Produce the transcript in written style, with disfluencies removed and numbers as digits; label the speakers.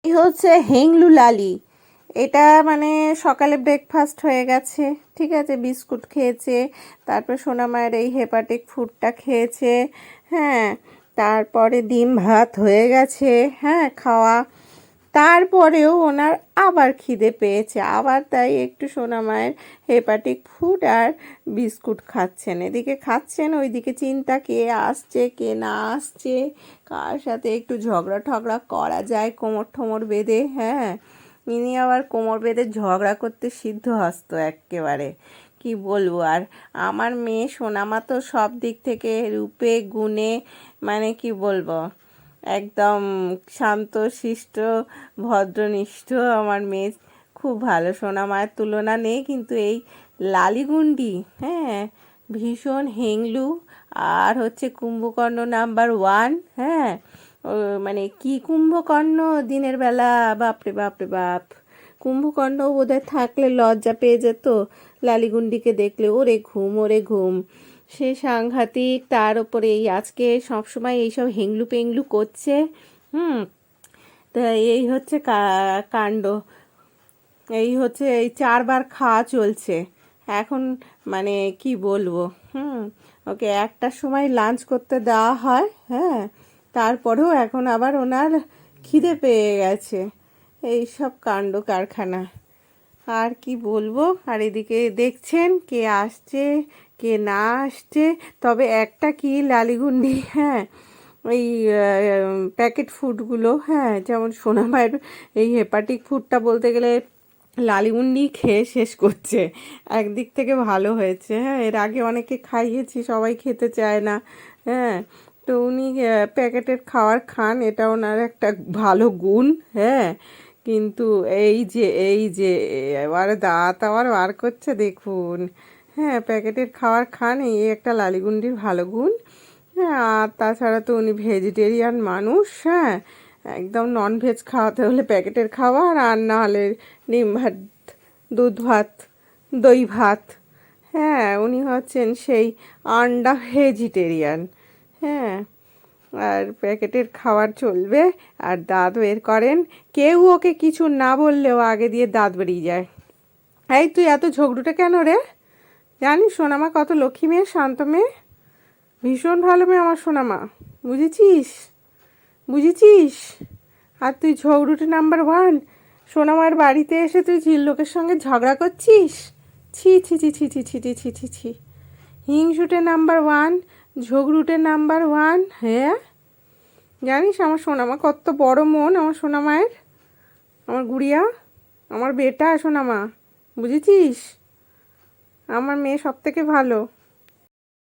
Speaker 1: এই হচ্ছে হেংলু লালি। এটা মানে সকালে ব্রেকফাস্ট হয়ে গেছে, ঠিক আছে, বিস্কুট খেয়েছে, তারপর সোনামায়ের এই হেপাটিক ফুডটা খেয়েছে, হ্যাঁ, তারপরে ডিম ভাত হয়ে গেছে, হ্যাঁ, খাওয়া। তারপরেও ওনার আবার খিদে পেয়েছে, আবার তাই একটু সোনামায়ের হেপাটিক ফুড আর বিস্কুট খাচ্ছেন, এদিকে খাচ্ছেন, ওইদিকে চিন্তা কে আসছে কে না আসছে, কার সাথে একটু ঝগড়া ঠগড়া করা যায় কোমর ঠোমর বেঁধে, হ্যাঁ। ইনি আবার কোমর বেঁধে ঝগড়া করতে সিদ্ধহস্ত এক্কেবারে, কি বলবো আর। আমার মেয়ে সোনামা তো সব দিক থেকে রূপে গুণে মানে কি বলবো, একদম শান্ত শিষ্ট ভদ্রনিষ্ঠ আমার মেয়ে, খুব ভালো, সোনামায়ের তুলনা নেই। কিন্তু এই লালিগুন্ডি, হ্যাঁ, ভীষণ হেংলু, আর হচ্ছে কুম্ভকর্ণ নাম্বার ওয়ান, হ্যাঁ। ও মানে কি কুম্ভকর্ণ দিনের বেলা, বাপরে বাপরে বাপ, কুম্ভকর্ণও বোধহয় থাকলে লজ্জা পেয়ে যেত লালিগুন্ডিকে দেখলে, ওরে ঘুম ওরে ঘুম, সে সাংঘাতিক। তার ওপরে এই আজকে সবসময় এইসব হেংলু পেংলু করছে, হুম। তা এই হচ্ছে কাণ্ড, এই হচ্ছে এই 4বার খাওয়া চলছে এখন, মানে কি বলবো, হুম। ওকে একটার সময় লাঞ্চ করতে দেওয়া হয়, হ্যাঁ, তারপরেও এখন আবার ওনার খিদে পেয়ে গেছে, এই সব কাণ্ড কারখানা, আর কি বলবো। আর এদিকে দেখছেন কে আসছে কে না আসছে। তবে একটা কি লালিগুন্ডি, হ্যাঁ, ওই প্যাকেট ফুডগুলো, হ্যাঁ, যেমন সোনামায়ের এই হেপাটিক ফুডটা বলতে গেলে লালিগুন্ডি খেয়ে শেষ করছে, একদিক থেকে ভালো হয়েছে, হ্যাঁ, এর আগে অনেকে খাইয়েছি, সবাই খেতে চায় না, হ্যাঁ। তো উনি প্যাকেটের খাবার খান, এটা ওনার একটা ভালো গুণ, হ্যাঁ। কিন্তু এই যে এবার দাঁত আবার বার করছে দেখুন, হ্যাঁ, প্যাকেটের খাবার খান, এই একটা লালিগুন্ডির ভালো গুণ, হ্যাঁ। আর তাছাড়া তো উনি ভেজিটেরিয়ান মানুষ, হ্যাঁ, একদম ননভেজ খাওয়াতে হলে প্যাকেটের খাবার, আর না হলে ডিম ভাত, দুধ ভাত, দই ভাত, হ্যাঁ, উনি হচ্ছেন সেই আন্ডা ভেজিটেরিয়ান, হ্যাঁ। আর প্যাকেটের খাবার চলবে, আর দাঁত বের করেন, কেউ ওকে কিছু না বললেও আগে দিয়ে দাঁত বেরিয়ে যায়। এই তুই এত ঝগড়ুটে কেন রে? জানিস সোনামা কত লক্ষ্মী মেয়ে, শান্ত মেয়ে, ভীষণ ভালো মেয়ে আমার সোনামা, বুঝেছিস, বুঝেছিস। আর তুই ঝগড়ুটে নাম্বার ওয়ান, সোনামার বাড়িতে এসে তুই লোকের সঙ্গে ঝগড়া করছিস, ছি ছি ছি ছি ছি ছি ছি ছি ছি ছি, হিংসুটে নাম্বার ওয়ান, ঝগড়ুটে নাম্বার ওয়ান, হ্যাঁ। জানিস আমার সোনামা কত বড় মন আমার সোনামায়ের, আমার গুড়িয়া, আমার বেটা সোনামা, বুঝেছিস, আমার মেয়ে সব থেকে ভালো।